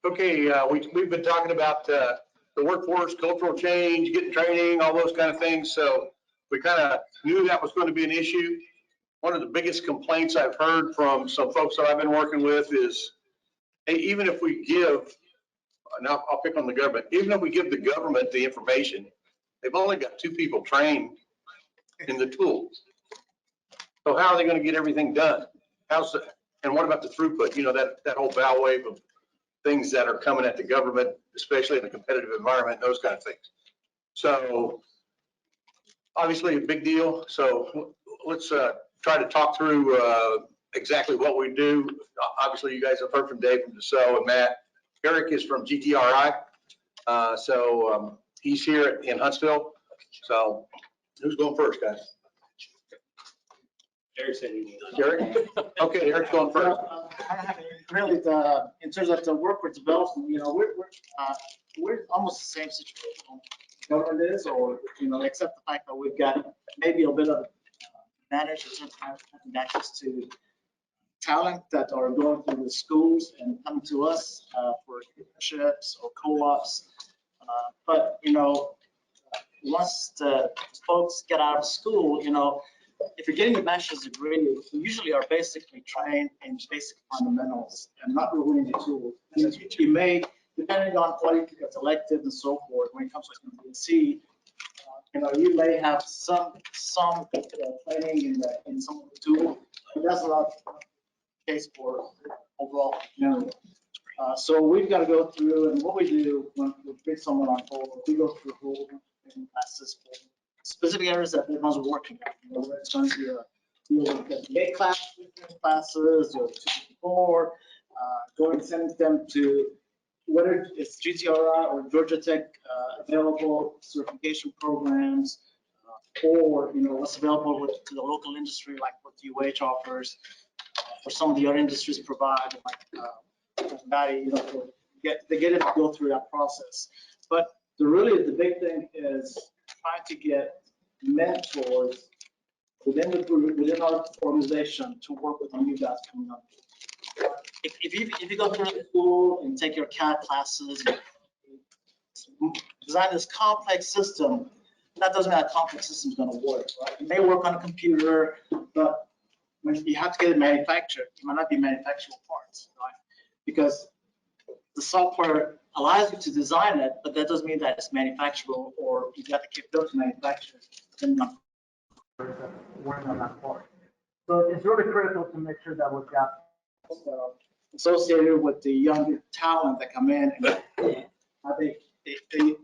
Okay, we've been talking about the workforce, cultural change, getting training, all those kind of things. So we kind of knew that was going to be an issue. One of the biggest complaints I've heard from some folks that I've been working with is, hey, even if we give, now I'll pick on the government, even if we give the government the information, they've only got 2 people trained in the tools. So how are they going to get everything done? And what about the throughput? You know, that whole bow wave of things that are coming at the government, especially in a competitive environment, those kind of things. So obviously a big deal. So let's try to talk through exactly what we do. Obviously you guys have heard from Dave from Dassault and Matt. Eric is from GTRI. He's here in Huntsville. So who's going first, guys? Eric said he needs. Eric? Okay, Eric's going first. Really, in terms of the workforce development, you know, we're almost the same situation government is, or, you know, except the fact that we've got maybe a bit of advantage in terms of having access to talent that are going through the schools and come to us for internships or co-ops. But, you know, once the folks get out of school, you know, if you're getting a bachelor's degree, you usually are basically trained in basic fundamentals and not really in the tools. And you may, depending on what you get elected and so forth, when it comes to MBSE, you know, you may have some training in some of the tools, but that's not the case for overall. You know, so we've got to go through, and what we do when we bring someone on board, we go through a whole classes for specific areas that everyone's working on. You know, where it's going to be A classes or 2-4, going sending them to whether it's GTRI or Georgia Tech available certification programs, or, you know, what's available to the local industry, like what UH offers, or some of the other industries provide, like you know, they get it to go through that process. But really the big thing is trying to get mentors within the group, within our organization, to work with the new guys coming up. If you go through the school and take your CAD classes, design this complex system, that doesn't mean that complex system is going to work, right? It may work on a computer, but when you have to get it manufactured, it might not be manufacturable parts, right? Because the software allows you to design it, but that doesn't mean that it's manufacturable, or you've got the capability to manufacture it, depending on working on that part. So it's really critical to make sure that we've got associated with the younger talent that come in, and I think the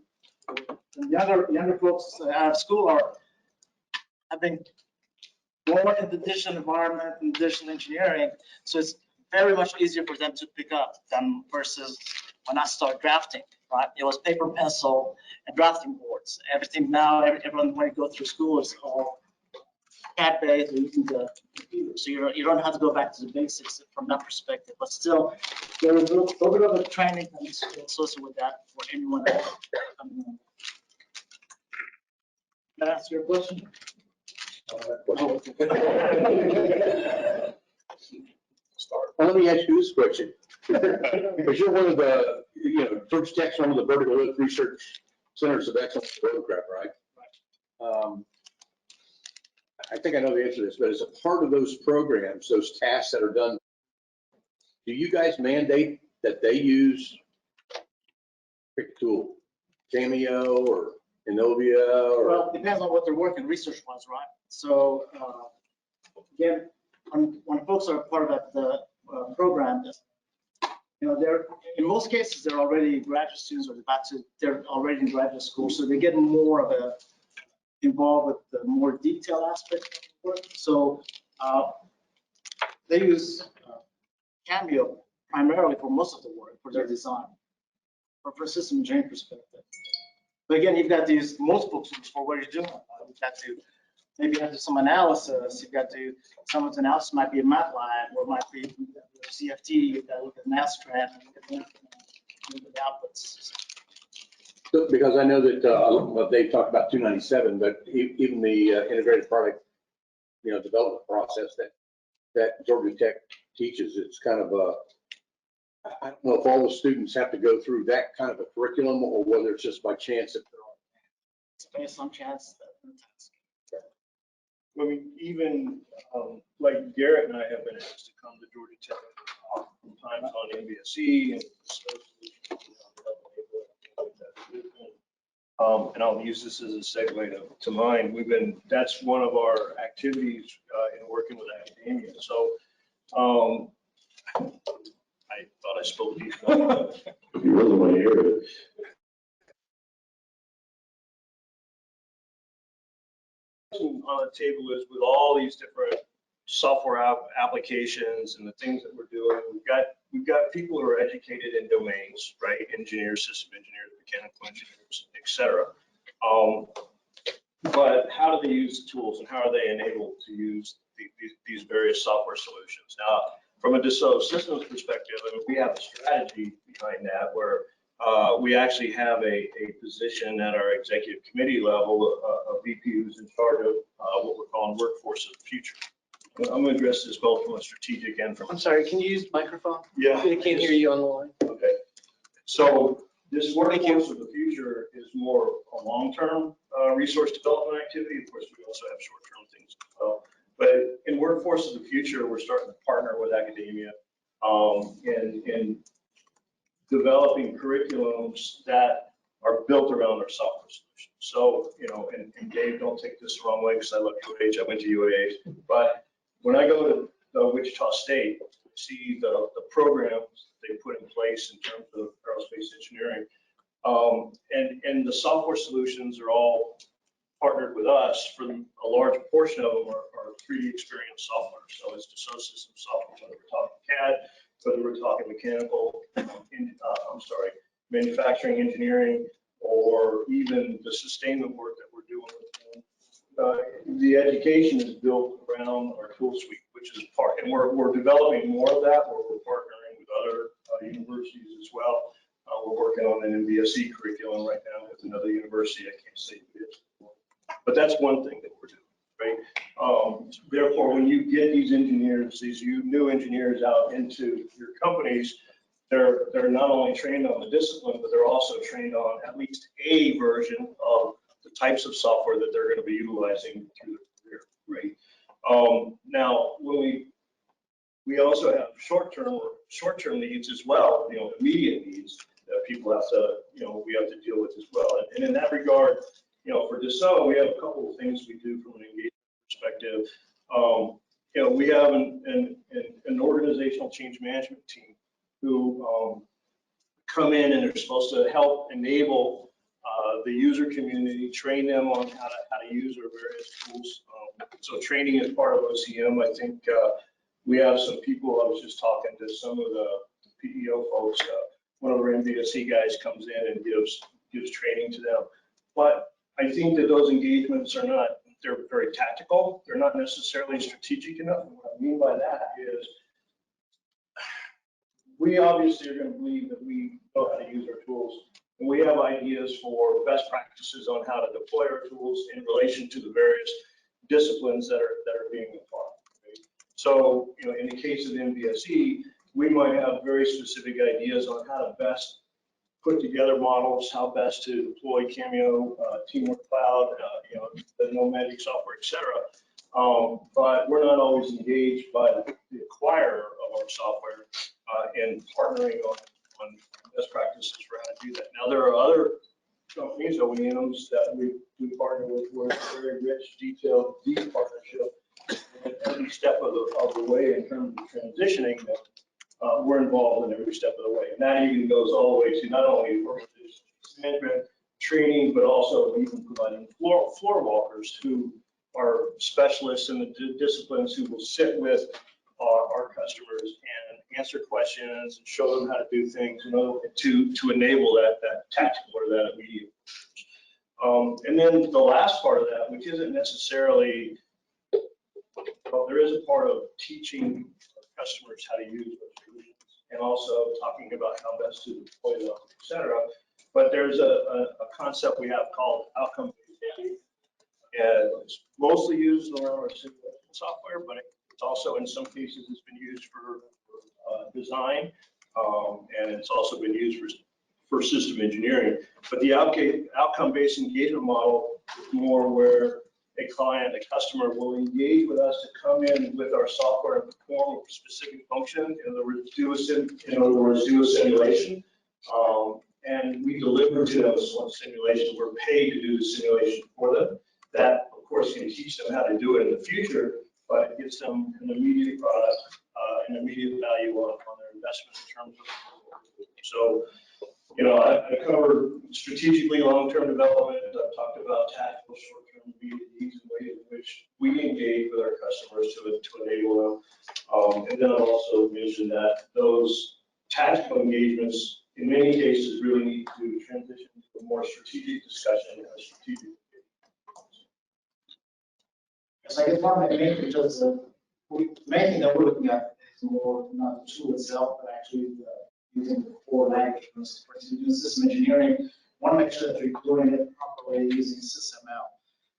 younger folks out of school have been born in the digital environment and digital engineering, so it's very much easier for them to pick up than versus when I started drafting, right? It was paper, pencil, and drafting boards. Everything now, everyone when you go through school is all CAD-based or using the computer. So you don't have to go back to the basics from that perspective, but still, there is a little bit of a training that is associated with that for anyone else coming in. Can I answer your question? Well, let me ask you this question. Because you're one of the, you know, Georgia Tech's one of the vertical lift research centers of excellence for Rotorcraft, right? I think I know the answer to this, but as a part of those programs, those tasks that are done, do you guys mandate that they use, pick a tool, Cameo or Innovia? Or? Well, it depends on what they're working research-wise, right? So again, when folks are part of that program, you know, they're in most cases they're already graduate students, or they're already in graduate school, so they get more of a involved with the more detailed aspect of the work. So they use Cameo primarily for most of the work for their design, or for system engineering perspective. But again, you've got to use multiple tools for what you're doing. You've got to maybe have to do some analysis. You've got to, some of the analysis might be a MATLAB, or it might be CFT. You've got to look at NASTRAN and look at the outputs. Because I know that well, they've talked about 297, but even the integrated product, you know, development process that Georgia Tech teaches, it's kind of I don't know if all the students have to go through that kind of a curriculum or whether it's just by chance that they're on. It's based on chance. I mean, even like Garrett and I have been asked to come to Georgia Tech sometimes on MBSE and and I'll use this as a segue to mine. That's one of our activities in working with academia. So I thought I spoke to you. If you really want to hear it. On the table is with all these different software applications and the things that we're doing. We've got people who are educated in domains, right? Engineers, system engineers, mechanical engineers, et cetera. But how do they use the tools and how are they enabled to use these various software solutions? Now, from a Dassault Systems perspective, I mean, we have a strategy behind that where we actually have a position at our executive committee level, a VP who's in charge of what we're calling workforce of the future. I'm going to address this both from a strategic and from. I'm sorry, can you use the microphone? Yeah. I can't hear you on the line. Okay. So this workforce of the future is more a long-term resource development activity. Of course, we also have short-term things as well. But in workforce of the future, we're starting to partner with academia in developing curriculums that are built around our software solutions. So, you know, and Dave, don't take this the wrong way because I love UAH, I went to UAH, but when I go to Wichita State, see the programs they put in place in terms of aerospace engineering, and the software solutions are all partnered with us. For a large portion of them are 3D experience software. So it's Dassault System software, whether we're talking CAD, whether we're talking mechanical, manufacturing engineering, or even the sustainment work that we're doing with them. The education is built around our tool suite, which is part, and we're developing more of that, where we're partnering with other universities as well. We're working on an MBSE curriculum right now with another university. I can't say who it is, but that's one thing that we're doing, right? Therefore, when you get these engineers, these new engineers out into your companies, they're not only trained on the discipline, but they're also trained on at least a version of the types of software that they're going to be utilizing through their career, right? Now, when we also have short-term needs as well, you know, immediate needs that people have to, you know, we have to deal with as well. And in that regard, you know, for Dassault, we have a couple of things we do from an engagement perspective. You know, we have an organizational change management team who come in and are supposed to help enable the user community, train them on how to use our various tools. So training is part of OCM. I think we have some people, I was just talking to some of the PEO folks, one of our MBSE guys comes in and gives training to them. But I think that those engagements are not, they're very tactical. They're not necessarily strategic enough. And what I mean by that is we obviously are going to believe that we know how to use our tools. And we have ideas for best practices on how to deploy our tools in relation to the various disciplines that are being applied. Right? So, you know, in the case of the MBSE, we might have very specific ideas on how to best put together models, how best to deploy Cameo, Teamwork Cloud, you know, the nomadic software, et cetera. But we're not always engaged by the acquirer of our software in partnering on best practices for how to do that. Now, there are other companies, OEMs, that we partner with where it's a very rich, detailed, deep partnership. And every step of the way in terms of transitioning them, we're involved in every step of the way. And that even goes all the way to not only organization management, training, but also even providing floor walkers who are specialists in the disciplines who will sit with our customers and answer questions and show them how to do things, you know, to enable that tactical or that immediate. And then the last part of that, which isn't necessarily, well, there is a part of teaching customers how to use those solutions and also talking about how best to deploy them, et cetera. But there's a concept we have called outcome-based data. And it's mostly used around our simulation software, but it's also in some cases it's been used for design. and it's also been used for system engineering. But the outcome-based engagement model is more where a client, a customer will engage with us to come in with our software and perform a specific function, in other words, do a simulation. And we deliver to them a simulation. We're paid to do the simulation for them. That, of course, can teach them how to do it in the future, but it gives them an immediate product, an immediate value on their investment in terms of. So, I covered strategically long-term development. I've talked about tactical short-term needs and ways in which we engage with our customers to enable them. And then I've also mentioned that those tactical engagements, in many cases, really need to transition to a more strategic discussion and a strategic. Yes, I guess one of the main features, the main thing that we're looking at is more not the tool itself, but actually using the core language. For instance, doing system engineering, want to make sure that you're doing it properly using SysML.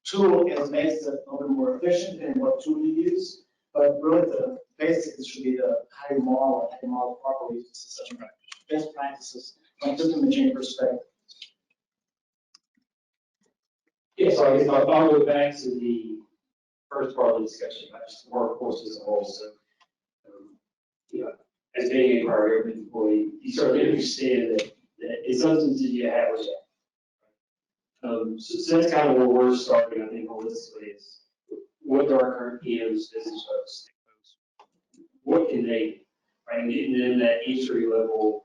Tool is made a little bit more efficient in what tool you use, but really the basics should be the how you model properly using system best practices from system engineering perspective. Yeah, so I guess I'll go back to the first part of the discussion about just the workforce as a whole. So, as being a prior government employee, you certainly understand that in some instances you have rejected. So that's kind of where we're starting, I think, holistically, is what are our current PMs, business folks, what can they do, right? And getting them that entry level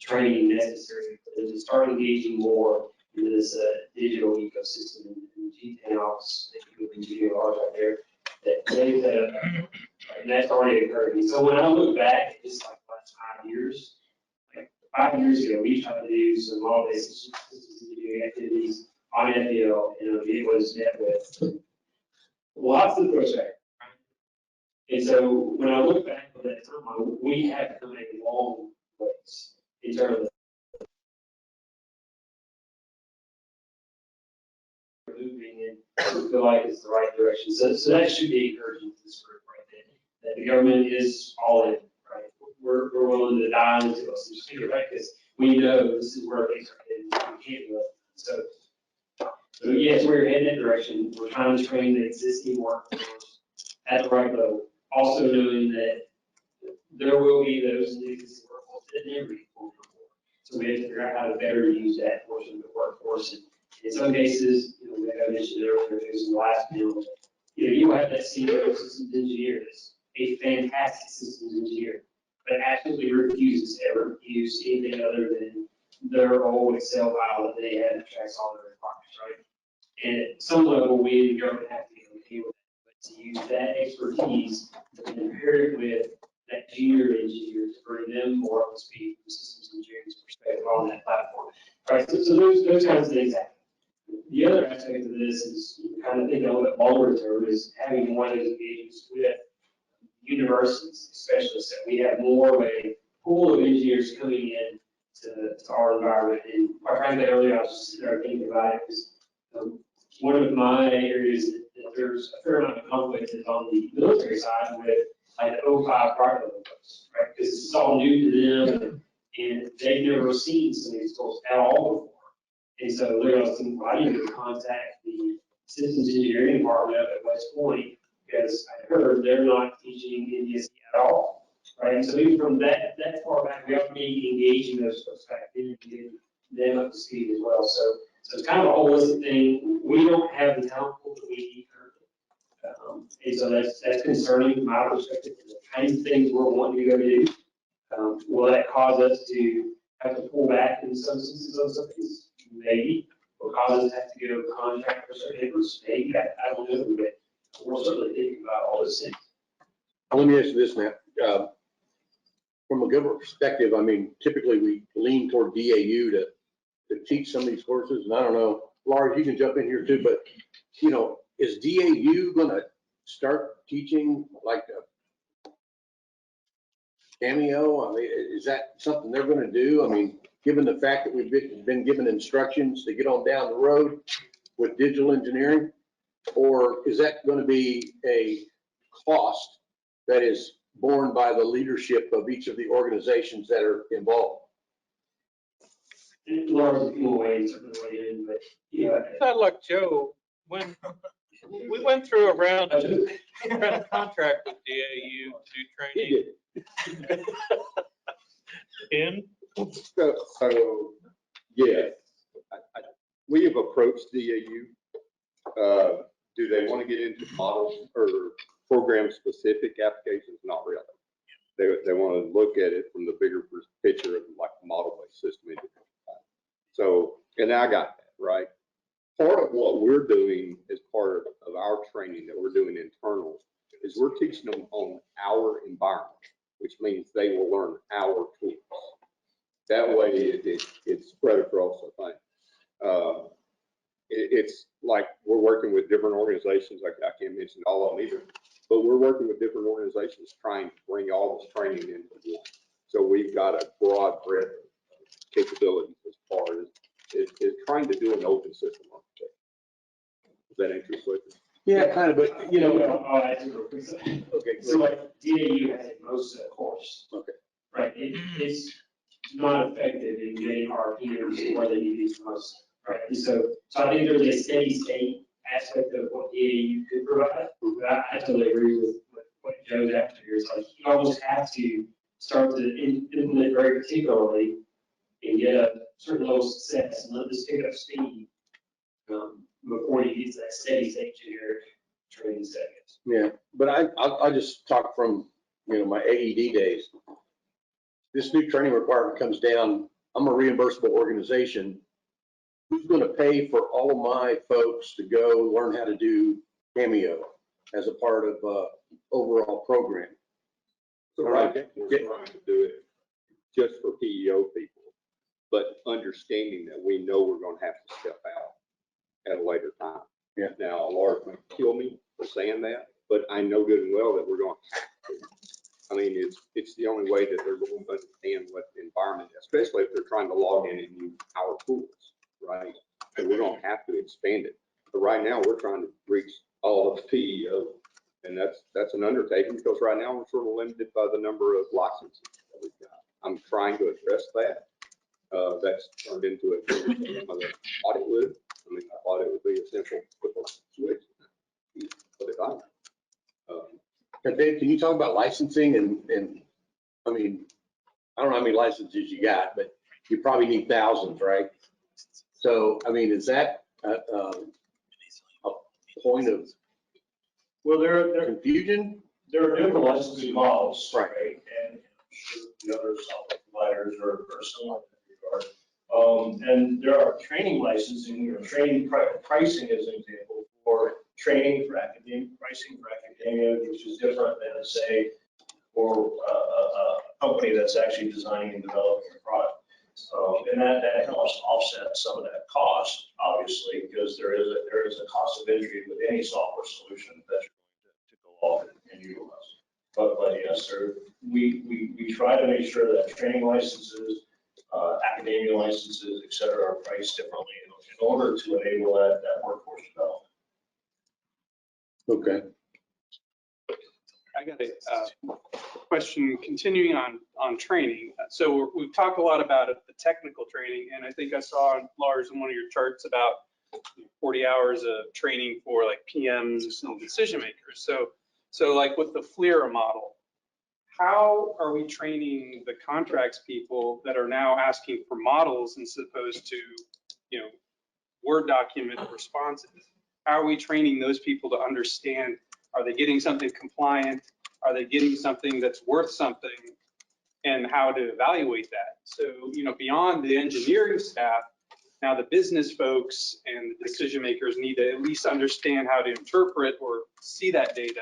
training necessary to start engaging more in this digital ecosystem and G10 office that you have engineering large out there that they set up, right? And that's already occurred. And so when I look back at just like the last 5 years, like 5 years ago, we tried to do some all-day systems engineering activities on FBL, and it was met with lots of pushback. And so when I look back on that time, we have come a long ways in terms of moving and we feel like it's the right direction. So that should be encouraging to this group right there. That the government is all in, right? We're willing to dive into us and figure, right? Because we know this is where things are headed. We can't do it. So yes, we're heading that direction. We're trying to train the existing workforce at the right level. Also knowing that there will be those in the existing workforce that never get pulled on board. So we have to figure out how to better use that portion of the workforce. And in some cases, like I mentioned earlier, it was in the last meal, you have that senior systems engineer that's a fantastic systems engineer, but absolutely refuses to ever use anything other than their old Excel file that they had that tracks all their requirements, right? And at some level, we in the government have to be okay with that, but to use that expertise to pair it with that junior engineer to bring them more up to speed from systems engineering's perspective on that platform, right? So those kinds of things happen. The other aspect of this is kind of thinking a little bit longer term is having one of those engagements with universities, especially so we have more of a pool of engineers coming in to our environment. And quite frankly, earlier I was just sitting there thinking about it because one of my areas that there's a fair amount of conflict is on the military side with like the 05 private level folks, right? Because this is all new to them and they've never seen some of these tools at all before. And so they're asking, why do you contact the systems engineering department up at West Point? Because I heard they're not teaching MBSE at all, right? And so even from that far back, we have to be engaging those folks back then to get them up to speed as well. So it's kind of a holistic thing. We don't have the talent pool that we need currently. And so that's concerning from my perspective. The kinds of things we're wanting to go do. Will that cause us to have to pull back in some instances on some things? Maybe. Will cause us to have to go contract for certain papers? Maybe. I don't know, but we're certainly thinking about all those things. Let me ask you this, Matt. From a government perspective, I mean, typically we lean toward DAU to teach some of these courses, and I don't know, Lars, you can jump in here too, but is DAU going to start teaching like a Cameo? I mean, is that something they're going to do? I mean, given the fact that we've been given instructions to get on down the road with digital engineering, or is that going to be a cost that is borne by the leadership of each of the organizations that are involved. Laura's a few ways to weigh in, but, you know. I thought like Joe, when we went through a round of contract with DAU to do training. In? So, yes, we have approached DAU. Do they want to get into models or program-specific applications? Not really. They want to look at it from the bigger picture of like model-based system engineering. So, and I got that, right? Part of what we're doing as part of our training that we're doing internal is we're teaching them on our environment, which means they will learn our tools. That way it's spread across the thing. It's like we're working with different organizations. I can't mention all of them either, but we're working with different organizations trying to bring all this training into one. So we've got a broad breadth of capabilities as far as is trying to do an open system architecture. Is that interesting? Yeah, kind of, but you know. I'll answer real quick. Okay. So like DAU has a most course. Okay. Right, it's not effective in getting our peers where they need these most, right? And so I think there's a steady state aspect of what DAU could provide. But I totally agree with what Joe's after here. It's like you almost have to start to implement very particularly and get a certain level of success and let this pick up speed before you get to that steady state generic training settings. Yeah, but I just talk from, you know, my AED days. This new training requirement comes down, I'm a reimbursable organization. Who's going to pay for all of my folks to go learn how to do Cameo as a part of overall program? So right now, we're trying to do it just for PEO people, but understanding that we know we're going to have to step out at a later time. Yeah. Now, Laura may kill me for saying that, but I know good and well that we're going to have to. I mean, it's the only way that they're going to understand what the environment, especially if they're trying to log in and use our tools, right? And we're going to have to expand it. But right now, we're trying to reach all of PEO, and that's an undertaking because right now we're sort of limited by the number of licenses that we've got. I'm trying to address that. That's turned into a thought it would. I mean, I thought it would be a simple switch, but if I. And Dave, can you talk about licensing and I mean, I don't know how many licenses you got, but you probably need thousands, right? So, I mean, is that a point of Well, there confusion? are different licensing models. Right. And I'm sure the other software providers are similar in that regard. And there are training licensing, you know, training pricing as an example for training for academic, pricing for academia, which is different than, say, for a company that's actually designing and developing a product. And that helps offset some of that cost, obviously, because there is a cost of entry with any software solution that you're going to go off and utilize. But yes, sir, we try to make sure that training licenses, academia licenses, et cetera, are priced differently in order to enable that workforce development. Okay. I got a question continuing on training. So we've talked a lot about the technical training, and I think I saw, Lars, in one of your charts about 40 hours of training for like PMs and decision makers. So like with the FLIR model, how are we training the contracts people that are now asking for models as opposed to, you know, Word document responses? How are we training those people to understand? Are they getting something compliant? Are they getting something that's worth something? And how to evaluate that? So, you know, beyond the engineering staff, now the business folks and the decision makers need to at least understand how to interpret or see that data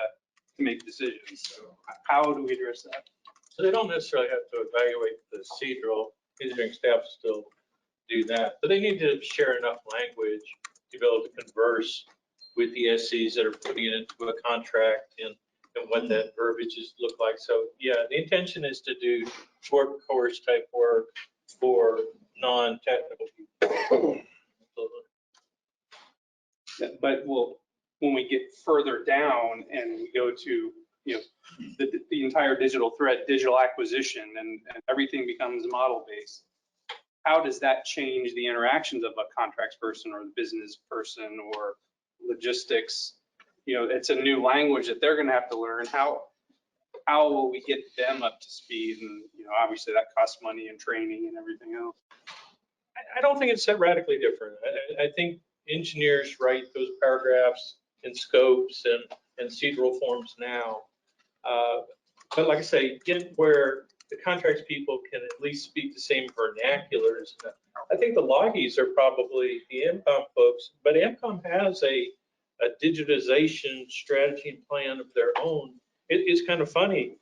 to make decisions. So how do we address that? So they don't necessarily have to evaluate the procedural. Engineering staff still do that, but they need to share enough language to be able to converse with the SCs that are putting it into a contract and what that verbiage look like. So yeah, the intention is to do short course type work for non-technical people. But when we get further down and we go to, you know, the entire digital thread, digital acquisition, and everything becomes model-based, how does that change the interactions of a contracts person or the business person or logistics? You know, it's a new language that they're going to have to learn. How will we get them up to speed? And, you know, obviously that costs money and training and everything else. I don't think it's that radically different. I think engineers write those paragraphs and scopes and procedural forms now. But like I say, get where the contracts people can at least speak the same vernaculars. I think the loggies are probably the MCOM folks, but MCOM has a digitization strategy and plan of their own. It's kind of funny.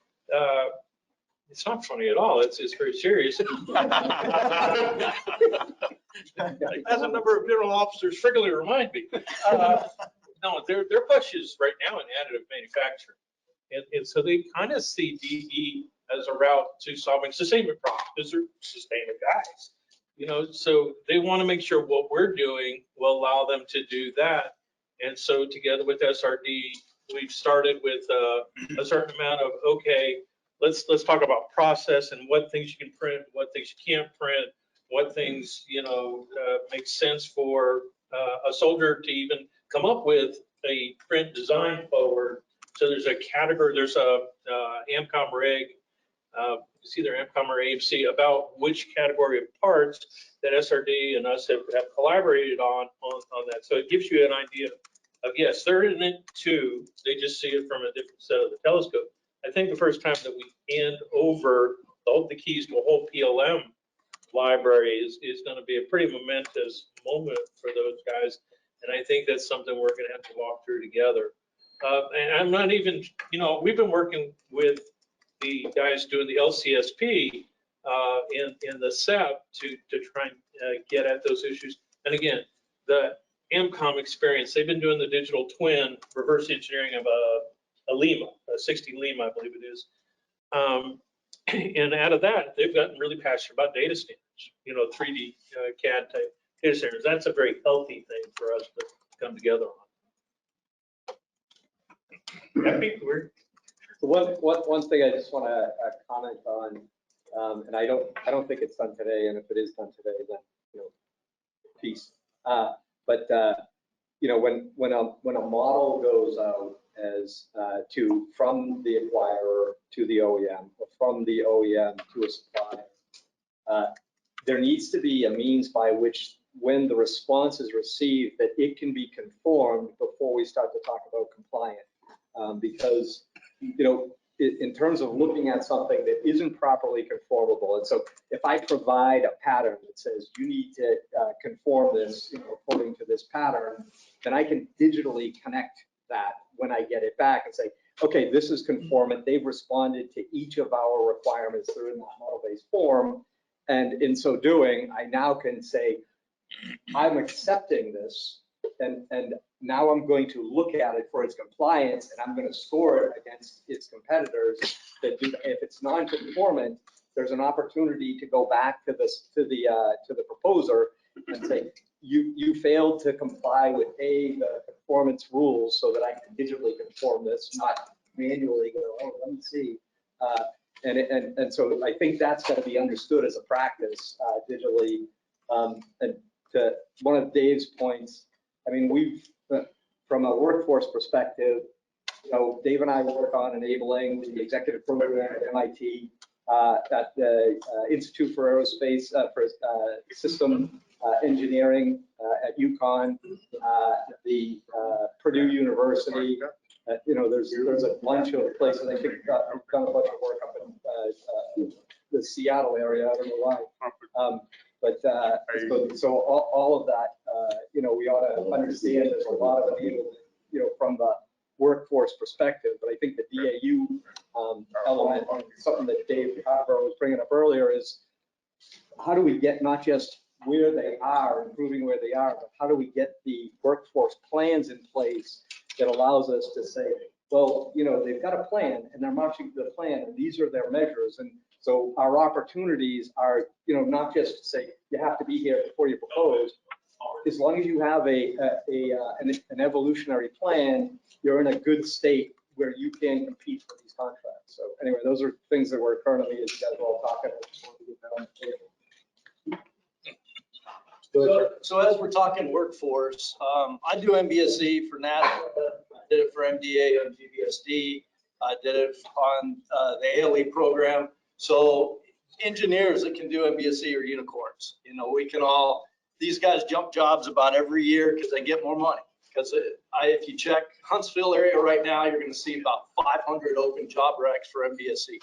It's not funny at all. It's very serious. As a number of general officers frequently remind me. No, their push is right now in additive manufacturing. And so they kind of see DE as a route to solving sustainment problems because they're sustainment guys. You know, so they want to make sure what we're doing will allow them to do that. And so together with SRD, we've started with a certain amount of, okay, let's talk about process and what things you can print, what things you can't print, what things, you know, make sense for a soldier to even come up with a print design forward. So there's a category, there's a AMCOM reg, it's either AMCOM or AMC, about which category of parts that SRD and us have collaborated on that. So it gives you an idea of, yes, they're in it too. They just see it from a different set of the telescope. I think the first time that we hand over the keys to a whole PLM library is going to be a pretty momentous moment for those guys. And I think that's something we're going to have to walk through together. And I'm not even, you know, we've been working with the guys doing the LCSP in the SEP to try and get at those issues. And again, the AMCOM experience, they've been doing the digital twin reverse engineering of a Lima, a 60 Lima, I believe it is. And out of that, they've gotten really passionate about data standards, you know, 3D CAD type data standards. That's a very healthy thing for us to come together on. Happy, we're One thing I just want to comment on, and I don't think it's done today, and if it is done today, then, you know, peace. But you know, when a model goes out as from the acquirer to the OEM, or from the OEM to a supplier, there needs to be a means by which, when the response is received, that it can be conformed before we start to talk about compliant. Because, you know, in terms of looking at something that isn't properly conformable, and so if I provide a pattern that says you need to conform this, you know, according to this pattern, then I can digitally connect that when I get it back and say, okay, this is conformant. They've responded to each of our requirements. They're in that model-based form, and in so doing, I now can say, I'm accepting this, and now I'm going to look at it for its compliance, and I'm going to score it against its competitors that do. If it's non-conformant, there's an opportunity to go back to the proposer and say, you failed to comply with the conformance rules, so that I can digitally conform this, not manually go, oh, let me see. And so I think that's going to be understood as a practice digitally. And to one of Dave's points, I mean, we've, from a workforce perspective, you know, Dave and I work on enabling the executive program at MIT, at the Institute for Aerospace, for System Engineering at UConn, the Purdue University. You know, there's a bunch of places. I think I've done a bunch of work up in the Seattle area. I don't know why. But so all of that, you know, we ought to understand there's a lot of enablement, you know, from the workforce perspective. But I think the DAU element, something that Dave Carver was bringing up earlier, is how do we get not just where they are, improving where they are, but how do we get the workforce plans in place that allows us to say, well, you know, they've got a plan and they're marching to the plan, and these are their measures. And so our opportunities are, you know, not just to say you have to be here before you propose. As long as you have an evolutionary plan, you're in a good state where you can compete for these contracts. So anyway, those are things that we're currently, as you guys are all talking, I just wanted to get that on the table. So as we're talking workforce, I do MBSE for NASA, I did it for MDA and GBSD, I did it on the ALE program. So engineers that can do MBSE are unicorns. You know, we can all, these guys jump jobs about every year because they get more money. Because if you check Huntsville area right now, you're going to see about 500 open job recs for MBSE.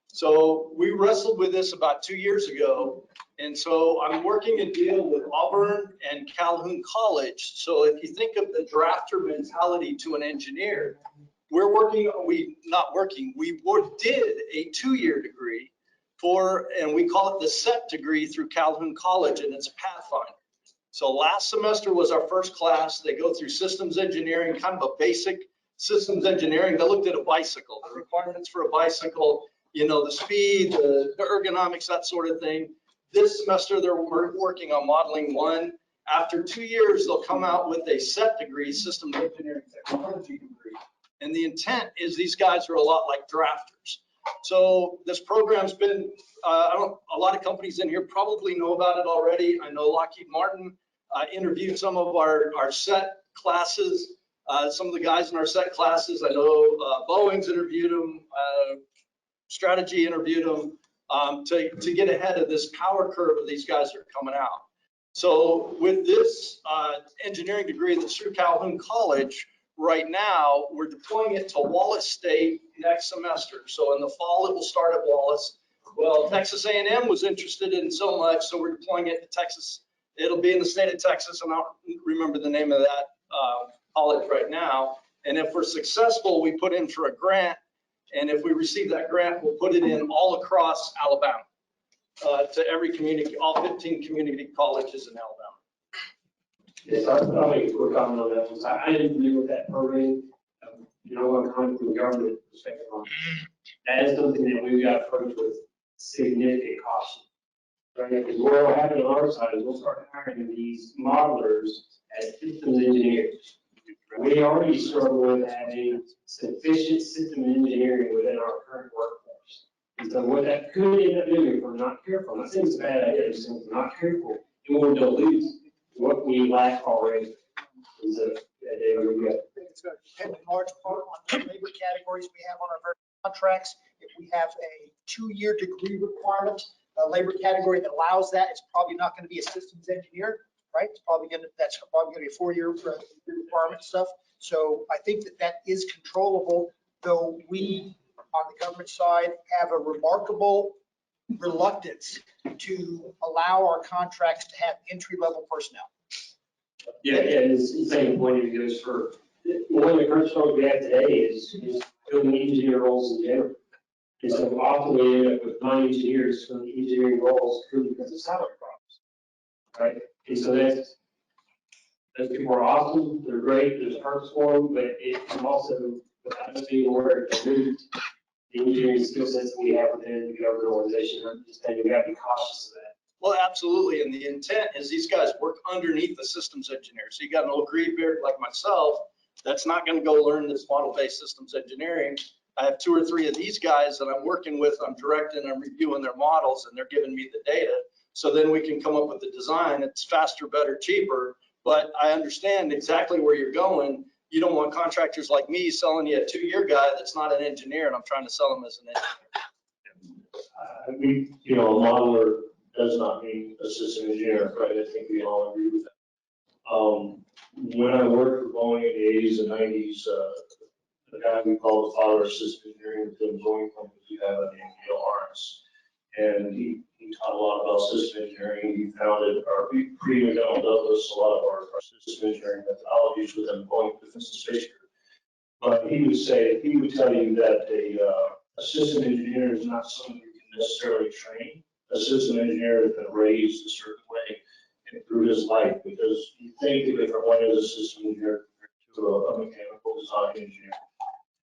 So we wrestled with this about 2 years ago. And so I'm working a deal with Auburn and Calhoun College. So if you think of the drafter mentality to an engineer, we did a 2-year degree and we call it the SET degree through Calhoun College, and it's a Pathfinder. So last semester was our first class. They go through systems engineering, kind of a basic systems engineering. They looked at a bicycle, the requirements for a bicycle, you know, the speed, the ergonomics, that sort of thing. This semester, they're working on modeling 1. After 2 years, they'll come out with a SET degree, systems engineering technology degree. And the intent is these guys are a lot like drafters. So this program's been, a lot of companies in here probably know about it already. I know Lockheed Martin interviewed some of our SET classes, some of the guys in our SET classes. I know Boeing's interviewed them, Strategy interviewed them to get ahead of this power curve of these guys that are coming out. So with this engineering degree that's through Calhoun College, right now, we're deploying it to Wallace State next semester. So in the fall, it will start at Wallace. Well, Texas A&M was interested in so much, so we're deploying it to Texas. It'll be in the state of Texas, and I don't remember the name of that college right now. And if we're successful, we put in for a grant. And if we receive that grant, we'll put it in all across Alabama to every community, all 15 community colleges in Alabama. Yes, I'll make a quick comment on that one. I didn't agree with that program. You know, I'm coming from a government perspective on that is something that we've got to approach with significant caution. Right? Because what will happen on our side is we'll start hiring these modelers as systems engineers. We already struggle with having sufficient system engineering within our current workforce. And so what that could end up doing if we're not careful, I'm not saying it's a bad idea, I'm saying if we're not careful, it will dilute what we lack already. Is that, David, we got? I think it's going to depend in large part on the labor categories we have on our various contracts. If we have a 2-year degree requirement, a labor category that allows that, it's probably not going to be a systems engineer, right? It's probably going to, that's probably going to be a 4-year requirement stuff. So I think that is controllable, though we on the government side have a remarkable reluctance to allow our contracts to have entry-level personnel. Yeah, it's the same point it goes for, one of the current struggles we have today is filling engineer roles in general. And so often we end up with non-engineers filling engineering roles purely because of salary problems, right? And so those people are awesome, they're great, there's purpose for them, but it can also, without us being aware, dilute the engineering skill sets that we have within the government organization. I'm just saying we got to be cautious of that. Well, absolutely. And the intent is these guys work underneath the systems engineer. So you got an old graybeard like myself that's not going to go learn this model-based systems engineering. I have 2 or 3 of these guys that I'm working with. I'm directing, I'm reviewing their models, and they're giving me the data. So then we can come up with the design. It's faster, better, cheaper. But I understand exactly where you're going. You don't want contractors like me selling you a 2-year guy that's not an engineer, and I'm trying to sell him as an engineer. You know, a modeler does not mean a system engineer, right? I think we all agree with that. When I worked for Boeing in the 80s and 90s, the guy we call the father of system engineering within Boeing companies, we have named Neil Arns. And he taught a lot about system engineering. He founded our pre-McDonnell Douglas, a lot of our system engineering methodologies within Boeing Defense and Space Group. But he would tell you that a system engineer is not someone you can necessarily train. A system engineer has been raised a certain way through his life, because you think a different way as a system engineer to a mechanical design engineer.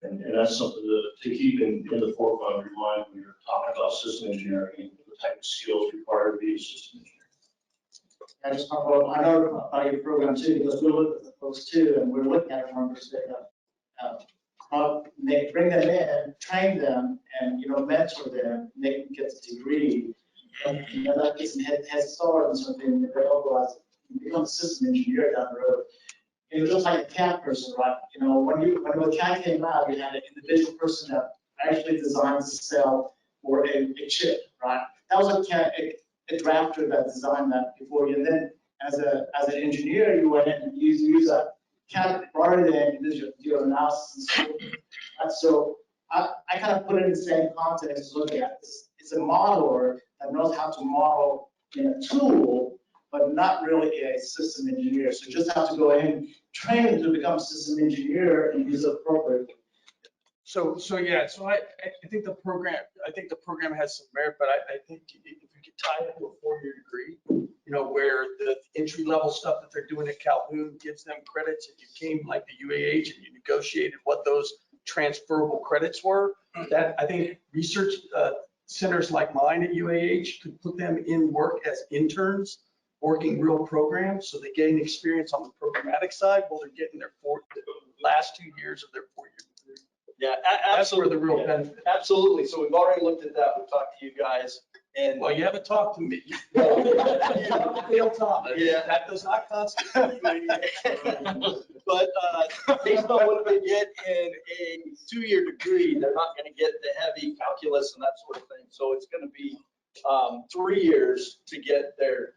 And that's something to keep in the forefront of your mind when you're talking about system engineering and the type of skills required to be a system engineer. I just talk about, I know about your program too, because we look at the folks too, and we're looking at it from a perspective of they bring them in, train them, and, mentor them, make them get the degree. And, that gives them head start on something that they otherwise become a system engineer down the road. Just like a CAD person, right? When the CAD came out, you had an individual person that actually designed the cell or a chip, right? That was a drafter that designed that before you. And then as an engineer, you went in and use a CAD, brought it in, and did your analysis and so forth. So I kind of put it in the same context to look at this. It's a modeler that knows how to model in a tool, but not really a system engineer. So you just have to go in, train them to become a system engineer and use it appropriately. So I think the program has some merit, but I think if we could tie it to a 4-year degree, where the entry level stuff that they're doing at Calhoun gives them credits, and you came like the UAH and you negotiated what those transferable credits were, that I think research centers like mine at UAH could put them in work as interns, working real programs, so they gain experience on the programmatic side while they're getting their last 2 years of their 4-year degree. Yeah, That's where absolutely. the real benefit. Absolutely. So we've already looked at that. We've talked to you guys. And Well, you haven't talked to me. Dale Thomas. Yeah. That does not constitute. but based on what they get in a 2-year degree, they're not going to get the heavy calculus and that sort of thing. So it's going to be 3 years to get their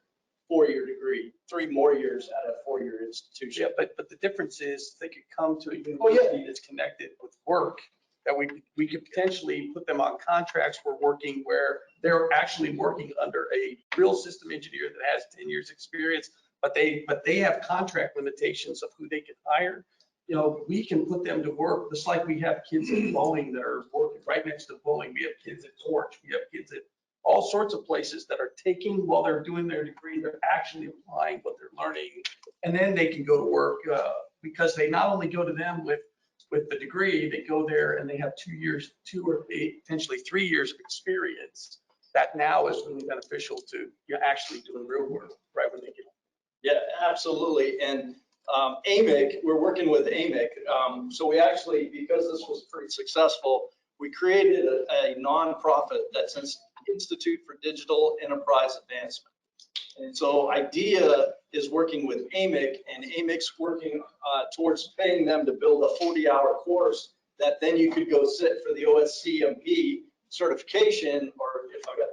4-year degree, 3 more years at a 4-year institution. Yeah, but the difference is they could come to a university that's connected with work, that we could potentially put them on contracts where they're actually working under a real system engineer that has 10 years experience, but they have contract limitations of who they can hire. We can put them to work, just like we have kids at Boeing that are working right next to Boeing. We have kids at Torch. We have kids at all sorts of places that are taking, while they're doing their degree, they're actually applying what they're learning. And then they can go to work because they not only go to them with the degree, they go there and they have 2 years, 2 or potentially 3 years of experience. That now is really beneficial to actually doing real work right when they get. Yeah, absolutely. And AMIC, we're working with AMIC. So we actually, because this was pretty successful, we created a nonprofit that's Institute for Digital Enterprise Advancement. And so IDEA is working with AMIC, and AMIC's working towards paying them to build a 40-hour course that then you could go sit for the OSCMP certification, or if I got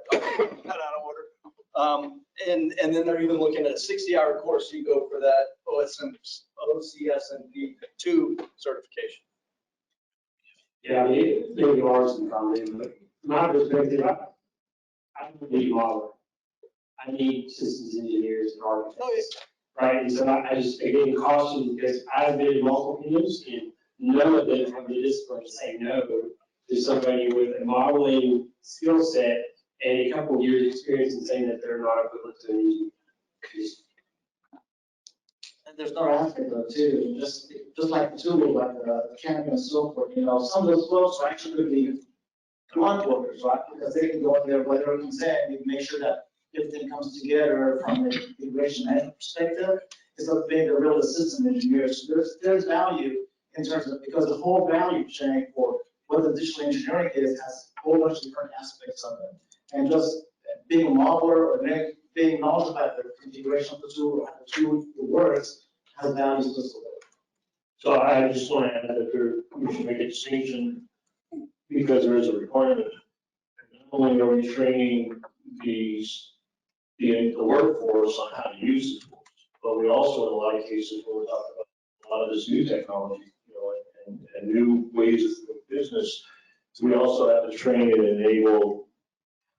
that out of order. And then they're even looking at a 60-hour course. You go for that OCSMP 2 certification. Yeah, maybe ours can comment, but my perspective, I don't need a modeler. I need systems engineers and architects, right? And so I just, again, caution, because I've been in multiple teams and none of them have the discipline to say no to somebody with a modeling skill set and a couple of years experience and saying that they're not equivalent to an engineer. And there's another aspect of it too, just like the tool, like the camera and so forth, some of those folks are actually going to be grunt workers, right? Because they can go in there, whether everything's in, and make sure that everything comes together from the integration management perspective, instead of being a real system engineer. So there's value in terms of, because the whole value chain for what the digital engineering is has a whole bunch of different aspects of it. And just being a modeler or being knowledgeable about the configuration of the tool or how the tool works has value to us. So I just want to add that we should make a distinction, because there is a requirement. Not only are we training the workforce on how to use the tools, but we also, in a lot of cases, when we're talking about a lot of this new technology, and new ways of business, we also have to train and enable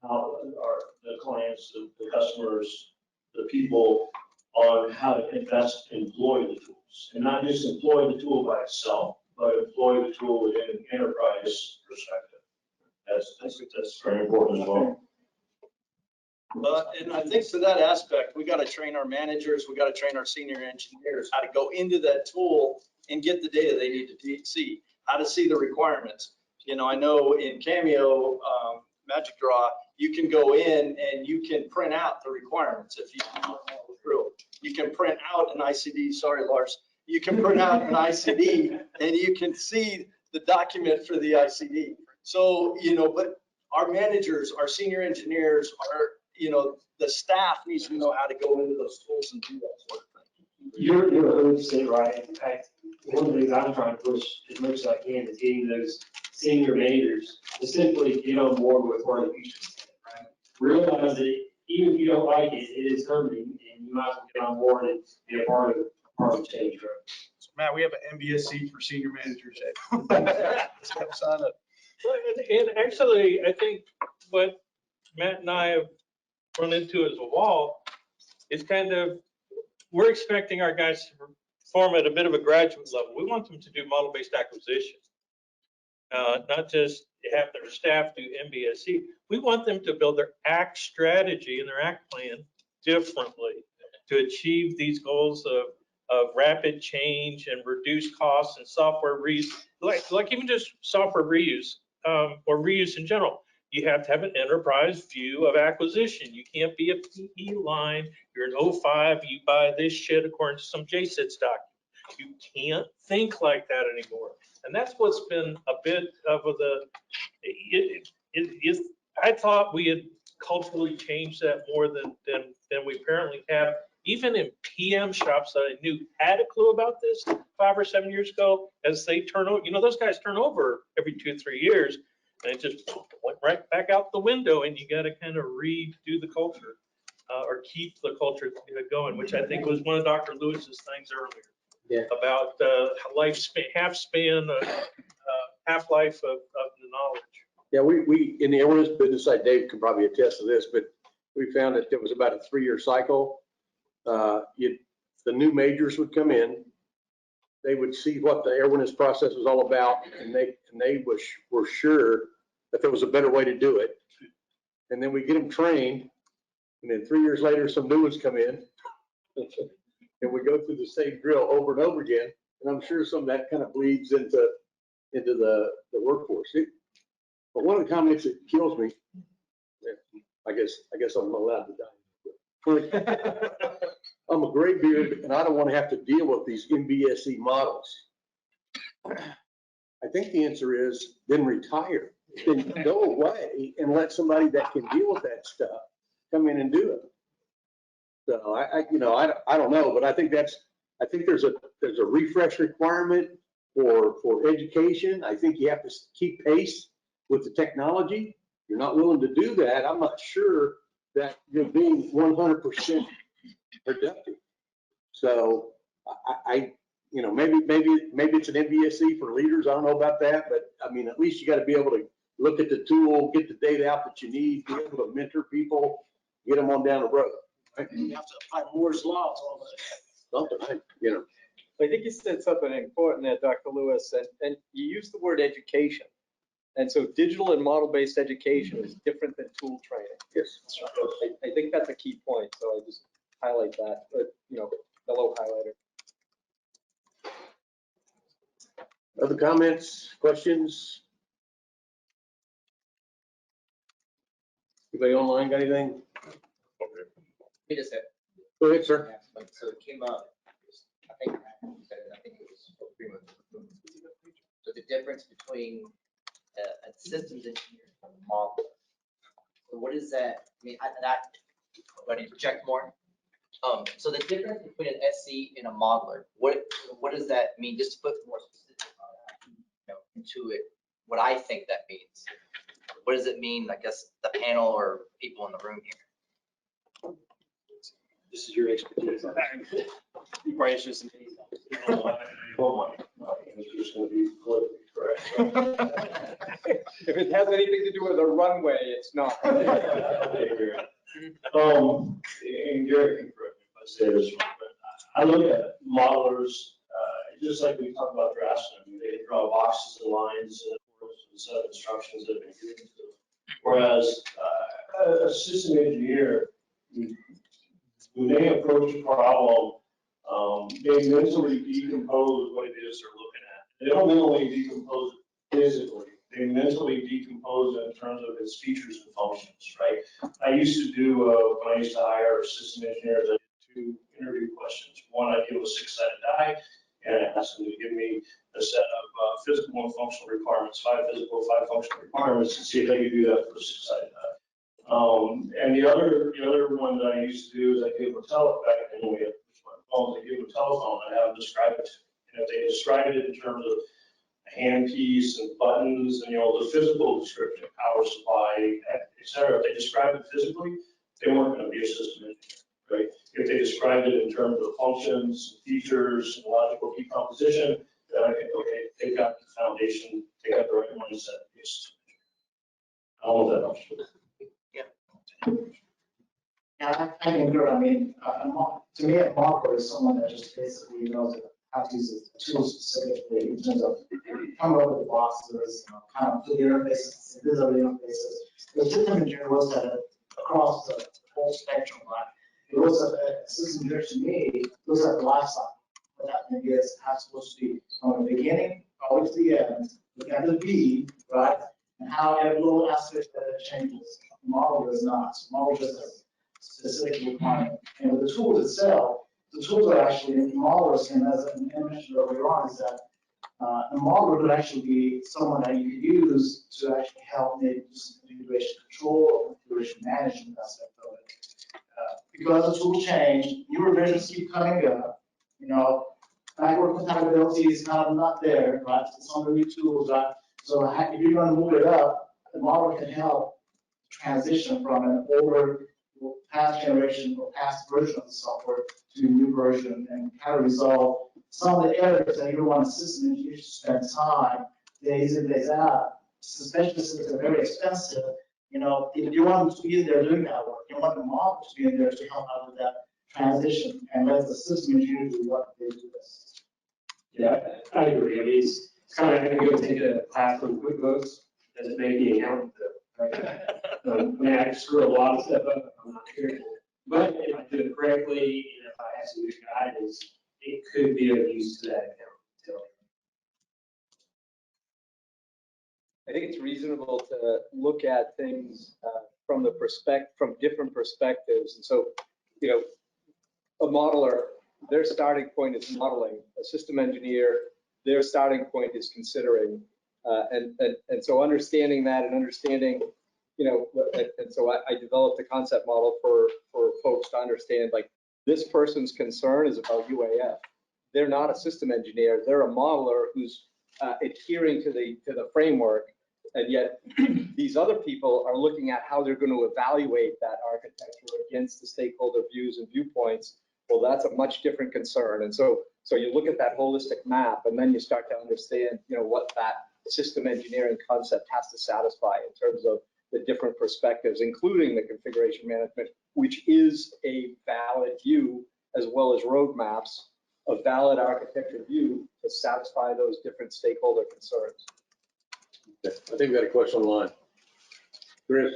the clients, the customers, the people on how to best employ the tools, and not just employ the tool by itself, but employ the tool within an enterprise perspective. That's very important as well. And I think to that aspect, we got to train our managers, we got to train our senior engineers how to go into that tool and get the data they need to see, how to see the requirements. I know in Cameo, Magic Draw, you can go in and you can print out the requirements if you know the drill. You can print out an ICD, sorry, Lars. You can print out an ICD and you can see the document for the ICD. So, but our managers, our senior engineers, the staff needs to know how to go into those tools and do that sort of thing. You're 100% right. In fact, one of the things I'm trying to push as much as I can is getting those senior managers to simply get on board with where the future is headed, right? Realize that even if you don't like it, it is coming, and you might as well get on board and be a part of the change, right? So Matt, we have an MBSE for senior managers. Sign up. Well, and actually, I think what Matt and I have run into as a wall is kind of, we're expecting our guys to perform at a bit of a graduate level. We want them to do model-based acquisition, not just have their staff do MBSE. We want them to build their ACT strategy and their ACT plan differently to achieve these goals of rapid change and reduce costs and software reuse, like even just software reuse or reuse in general. You have to have an enterprise view of acquisition. You can't be a PE line. You're an 05, you buy this shit according to some JSITS document. You can't think like that anymore. And that's what's been a bit of I thought we had culturally changed that more than we apparently have. Even in PM shops that I knew had a clue about this 5 or 7 years ago, as they turn over, those guys turn over every 2 or 3 years, and it just went right back out the window, and you got to kind of redo the culture or keep the culture going, which I think was one of Dr. Lewis's things earlier about lifespan, half-life of the knowledge. Yeah, we in the airworthiness business side, Dave could probably attest to this, but we found that there was about a 3-year cycle. The new majors would come in, they would see what the airworthiness process was all about, and they were sure that there was a better way to do it. And then we get them trained, and then 3 years later, some new ones come in, and we go through the same drill over and over again. And I'm sure some of that kind of bleeds into the workforce. But one of the comments that kills me, I guess I'm allowed to die. I'm a gray beard and I don't want to have to deal with these MBSE models. I think the answer is then retire, then go away and let somebody that can deal with that stuff come in and do it. So I don't know, but I think there's a refresh requirement for education. I think you have to keep pace with the technology. You're not willing to do that, I'm not sure that you're being 100% productive. So maybe it's an MBSE for leaders. I don't know about that, but I mean, at least you got to be able to look at the tool, get the data out that you need, be able to mentor people, get them on down the road. Right? You have to apply Moore's law to all that. Something, I think you said something important there, Dr. Lewis, and you used the word education. And so digital and model-based education is different than tool training. Yes. I think that's a key point. So I just highlight that, but yellow highlighter. Other comments, questions? Anybody online got anything? Me just said. Go ahead, sir. So it came up, I think it was 3 months ago. So the difference between a systems engineer and a modeler. So what is that? I mean, do I need to project more? So the difference between an SC and a modeler, what does that mean? Just to put more specific into it, what I think that means. What does it mean? I guess the panel or people in the room here. This is your expertise. You probably should just. It's just going to be politically correct. If it has anything to do with a runway, it's not. And Gary can correct me if I say this wrong, but I look at modelers, just like we talked about draftsmen. I mean, they draw boxes and lines and a set of instructions that have been given to them. Whereas a system engineer, when they approach a problem, they mentally decompose what it is they're looking at. They don't mentally decompose it physically. They mentally decompose it in terms of its features and functions, right? I used to do, when I used to hire system engineers, I did 2 interview questions. One, I give them a 6-sided die, and I asked them to give me a set of physical and functional requirements, 5 physical, 5 functional requirements, and see if they could do that for 6-sided die. And the other one that I used to do is I gave them a telephone, back when we had phones, I gave them a telephone and have them describe it. And if they described it in terms of a handpiece and buttons and, the physical description, power supply, et cetera, if they described it physically, they weren't going to be a system engineer, right? If they described it in terms of functions, features, and logical decomposition, then I think, okay, they've got the foundation, they got the right mindset to be a system engineer. I don't know if that helps. Yeah, I concur. I mean, to me, a modeler is someone that just basically knows how to use the tools specifically in terms of coming up with boxes, kind of the interfaces, these are the interfaces. The system engineer looks at it across the whole spectrum, right? It looks at a system engineer to me, looks at the life cycle. What that thing is, how it's supposed to be from the beginning all the way to the end, look at the V, right? And how every little aspect that it changes. The model does not. The model just has specific requirement. And with the tools itself, the tools are actually modelers, and as I mentioned earlier on, is that the modeler would actually be someone that you use to actually help maybe do some configuration control or configuration management aspect of it. Because the tools change, new revisions keep coming up, backward compatibility is kind of not there, right? It's on the new tools, right? So if you're going to move it up, the modeler can help transition from an older past generation or past version of the software to a new version and kind of resolve some of the errors that you want a system engineer to spend time, days in, days out, especially since they're very expensive. If you want them to be in there doing that work, you want the model to be in there to help out with that transition and let the system engineer do what they do best. Yeah, I agree. I mean, it's kind of like go take a class on QuickBooks, doesn't make the accountant though, right? I mean, I screw a lot of stuff up if I'm not careful. But if I do it correctly, and if I have some good guidance, it could be of use to that account. I think it's reasonable to look at things from different perspectives. And so, a modeler, their starting point is modeling. A system engineer, their starting point is considering. And so understanding that and understanding, and so I developed a concept model for folks to understand, like, this person's concern is about UAF. They're not a system engineer. They're a modeler who's adhering to the framework. And yet these other people are looking at how they're going to evaluate that architecture against the stakeholder views and viewpoints. Well, that's a much different concern. And so you look at that holistic map, and then you start to understand, what that system engineering concept has to satisfy in terms of the different perspectives, including the configuration management, which is a valid view, as well as roadmaps, a valid architecture view to satisfy those different stakeholder concerns. I think we got a question online. Chris?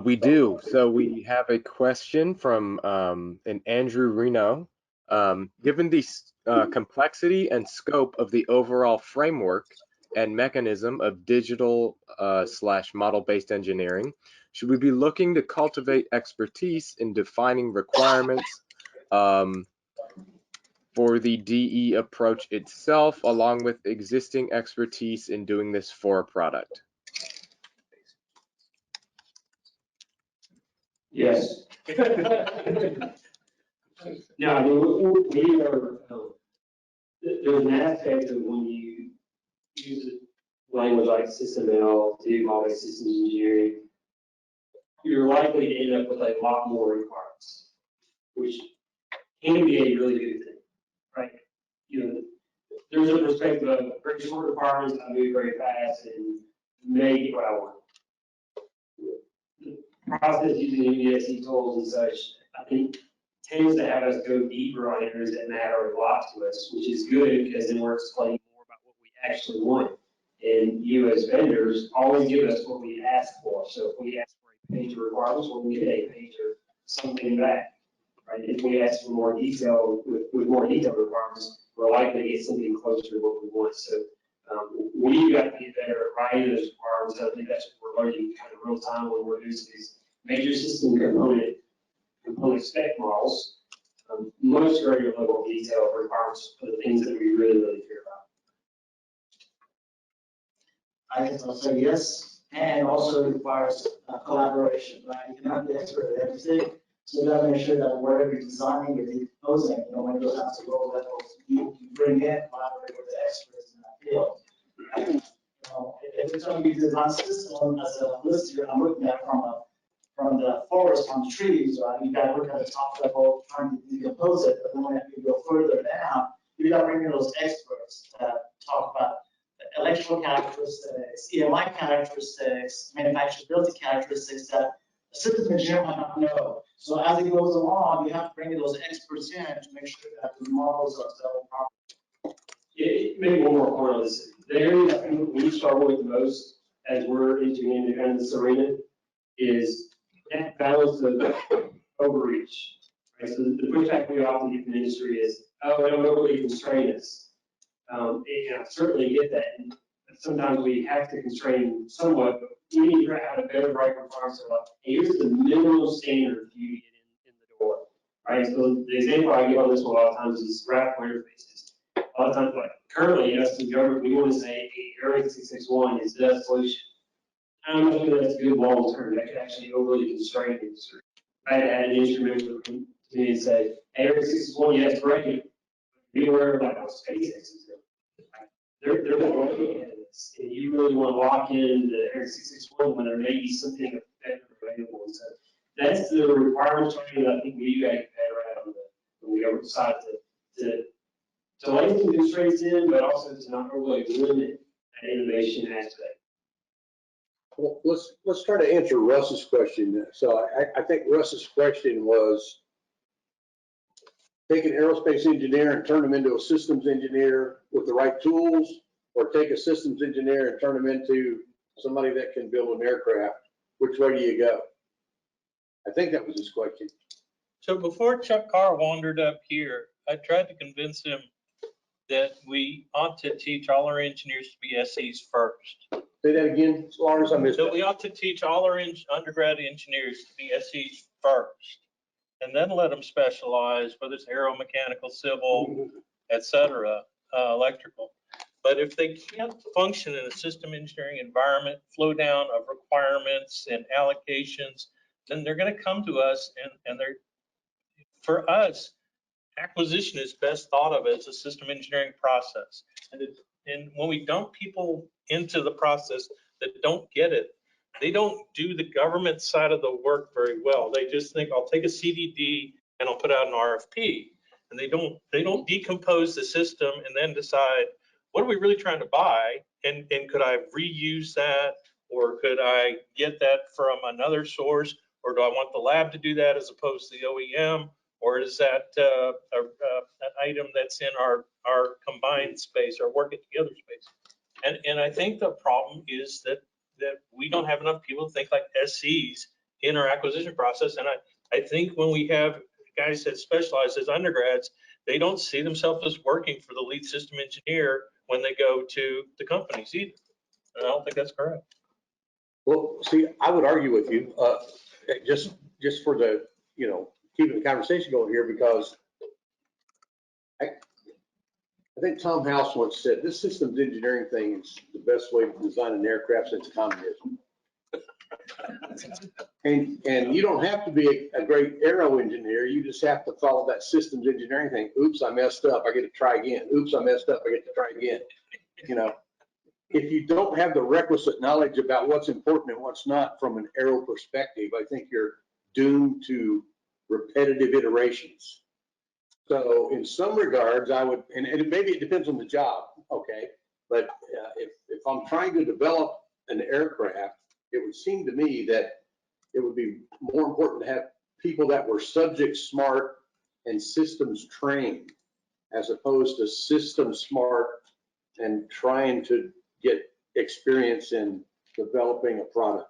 We do. So we have a question from an Andrew Reno. Given the complexity and scope of the overall framework and mechanism of digital / model-based engineering, should we be looking to cultivate expertise in defining requirements for the DE approach itself, along with existing expertise in doing this for a product? Yes. No, I mean, we are, there's an aspect of when you use a language like SysML to do model-based systems engineering, you're likely to end up with a lot more requirements, which can be a really good thing, right? There's a perspective of very short requirements, I move very fast and make what I want. The process using MBSE tools and such, I think, tends to have us go deeper on areas that matter a lot to us, which is good because then we're explaining more about what we actually want. And you as vendors always give us what we ask for. So if we ask for a page of requirements, we'll get a page or something back, right? If we ask for more detail, with more detailed requirements, we're likely to get something closer to what we want. So we've got to get better at writing those requirements. I think that's what we're learning kind of real time when we're using these major system component spec models. Much greater level of detail requirements for the things that we really, really care about. I guess I'll say yes, and also requires collaboration, right? You cannot be expert at everything, so you gotta make sure that whatever you're designing, you're decomposing, when it goes out to low levels, you bring in, collaborate with the experts in that field. If it's going to be designed system as a list here, I'm looking at from the forest, from the trees, right? You gotta look at the top level, trying to decompose it, but then when you go further down, you gotta bring in those experts that talk about electrical characteristics, EMI characteristics, manufacturability characteristics that a systems engineer might not know. So as it goes along, you have to bring in those experts in to make sure that the models are developed properly. Yeah, maybe one more point on this. The area I think we struggle with the most as we're entering into this arena is that balance of overreach. Right? So the pushback we often get from the industry is, oh, they don't overly constrain us. And I certainly get that. And sometimes we have to constrain somewhat, but we need to figure out how to better write requirements about, hey, here's the minimum standard for you to get in the door. Right? So the example I give on this one a lot of times is graphical interfaces. A lot of times, like currently, us in government, we want to say Area 661 is the solution. I'm not sure that's good long term. That could actually overly constrain the industry. I had an instrument to me and say, hey, Area 661, yeah, that's great. Be aware of like what SpaceX is doing. They're going ahead of this, and you really want to lock in the Area 661 when there may be something available. And so that's the requirements training that I think we got to get better at on when we ever decide to lay some constraints in, but also to not overly limit that innovation aspect. Well, let's try to answer Russ's question. So I think Russ's question was take an aerospace engineer and turn them into a systems engineer with the right tools, or take a systems engineer and turn them into somebody that can build an aircraft. Which way do you go? I think that was his question. So before Chuck Carr wandered up here, I tried to convince him that we ought to teach all our engineers to be SEs first. Say that again, Lars, I missed So that. we ought to teach all our undergrad engineers to be SEs first, and then let them specialize, whether it's aeromechanical, civil, et cetera, electrical. But if they can't function in a system engineering environment, flow down of requirements and allocations, then they're going to come to us, and they're, for us, acquisition is best thought of as a system engineering process. And when we dump people into the process that don't get it, they don't do the government side of the work very well. They just think, I'll take a CDD and I'll put out an RFP. And they don't decompose the system and then decide, what are we really trying to buy? And could I reuse that? Or could I get that from another source? Or do I want the lab to do that as opposed to the OEM? Or is that an item that's in our combined space, our working together space? And I think the problem is that we don't have enough people to think like SCs in our acquisition process. And I think when we have guys that specialize as undergrads, they don't see themselves as working for the lead system engineer when they go to the companies either. And I don't think that's correct. Well, see, I would argue with you, just for the, keeping the conversation going here, because I think Tom House once said, this systems engineering thing is the best way to design an aircraft since communism. And you don't have to be a great aero engineer. You just have to follow that systems engineering thing. Oops, I messed up. I get to try again. Oops, I messed up. I get to try again. If you don't have the requisite knowledge about what's important and what's not from an aero perspective, I think you're doomed to repetitive iterations. So in some regards, I would, and maybe it depends on the job, okay? But if I'm trying to develop an aircraft, it would seem to me that it would be more important to have people that were subject smart and systems trained, as opposed to system smart and trying to get experience in developing a product.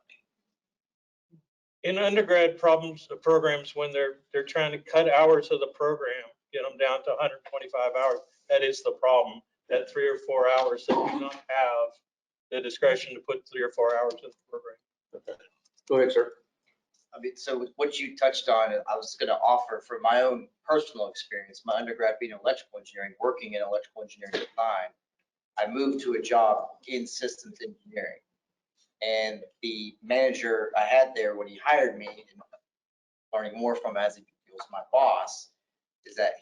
In undergrad programs, when they're trying to cut hours of the program, get them down to 125 hours, that is the problem. That 3 or 4 hours, they do not have the discretion to put 3 or 4 hours in the program. Okay. Go ahead, sir. I mean, so what you touched on, I was going to offer from my own personal experience, my undergrad being in electrical engineering, working in electrical engineering design. I moved to a job in systems engineering. And the manager I had there when he hired me, and learning more from as he was my boss, is that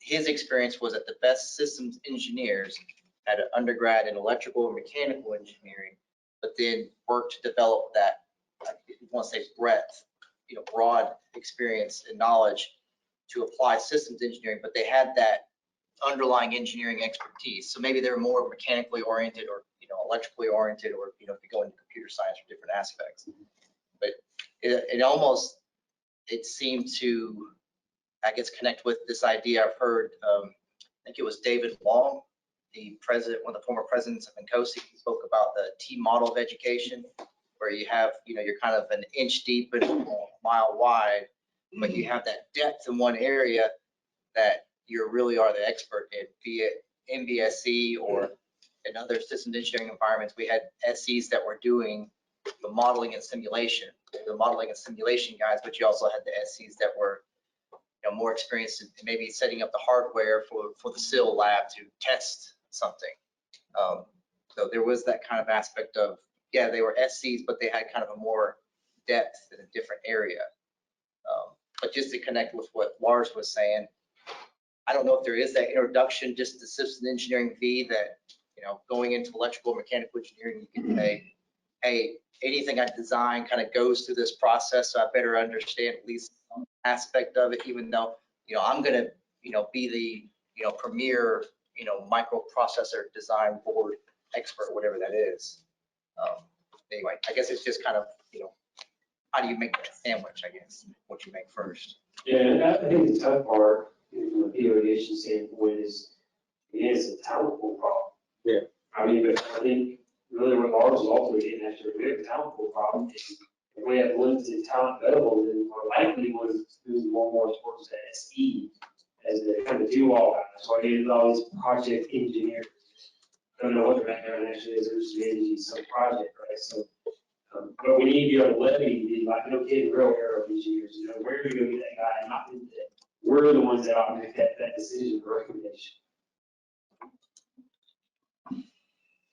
his experience was that the best systems engineers had an undergrad in electrical and mechanical engineering, but then worked to develop that, I want to say breadth, broad experience and knowledge to apply systems engineering, but they had that underlying engineering expertise. So maybe they're more mechanically oriented or, electrically oriented, or, if you go into computer science or different aspects. But it seemed to, I guess, connect with this idea I've heard, I think it was David Long, the president, one of the former presidents of NCOSE, he spoke about the T model of education, where you have, you're kind of an inch deep and a mile wide, but you have that depth in one area that you really are the expert in, be it MBSE or in other systems engineering environments. We had SEs that were doing the modeling and simulation, guys, but you also had the SEs that were more experienced in maybe setting up the hardware for the SIL lab to test something. So there was that kind of aspect of, yeah, they were SCs, but they had kind of a more depth in a different area. But just to connect with what Lars was saying, I don't know if there is that introduction just to systems engineering V that, going into electrical mechanical engineering, you can say, hey, anything I design kind of goes through this process, so I better understand at least some aspect of it, even though, I'm going to, be the, premier, microprocessor design board expert, whatever that is. Anyway, I guess it's just kind of, how do you make that sandwich, I guess, what you make first. Yeah, I think the tough part from a aviation standpoint is, again, it's a talent pool problem. Yeah. I mean, but I think really what ours is ultimately getting after a big talent pool problem is if we have limited talent available, then we're likely going to move more towards the SE as the kind of do all that. So I get all these project engineers. I don't know what their background actually is, they're just managing some project, right? So, but we need to be able to levy the, like, no kidding, real aero engineers, where do we go get that guy? Not that we're the ones that ought to make that decision or recommendation.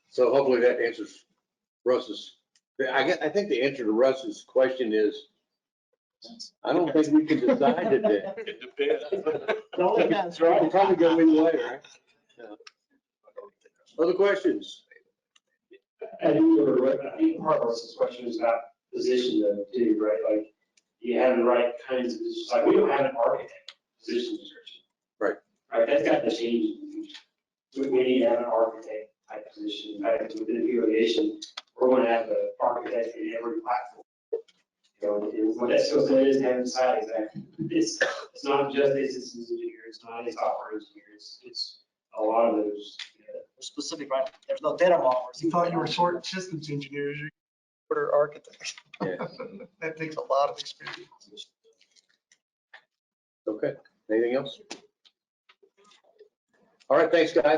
So hopefully that answers Russ's, I think the answer to Russ's question is, I don't think we can decide today. It depends. All depends, right? We'll probably go either way, right? Other questions? I think part of Russ's question is about position though too, right? Like you have the right kinds of positions. Like we don't have an architect position description. Right. Right. That's got to change in the future. We need to have an architect type position. In fact, within aviation, we're going to have an architect in every platform. And what that skill set is having side exactly. It's not just a systems engineer. It's not a software engineer. It's a lot of those. Specific, right? There's no data modelers. You thought you were short systems engineers, you're shorter architects. Yeah. That takes a lot of experience. Okay, anything else? All right, thanks, guys.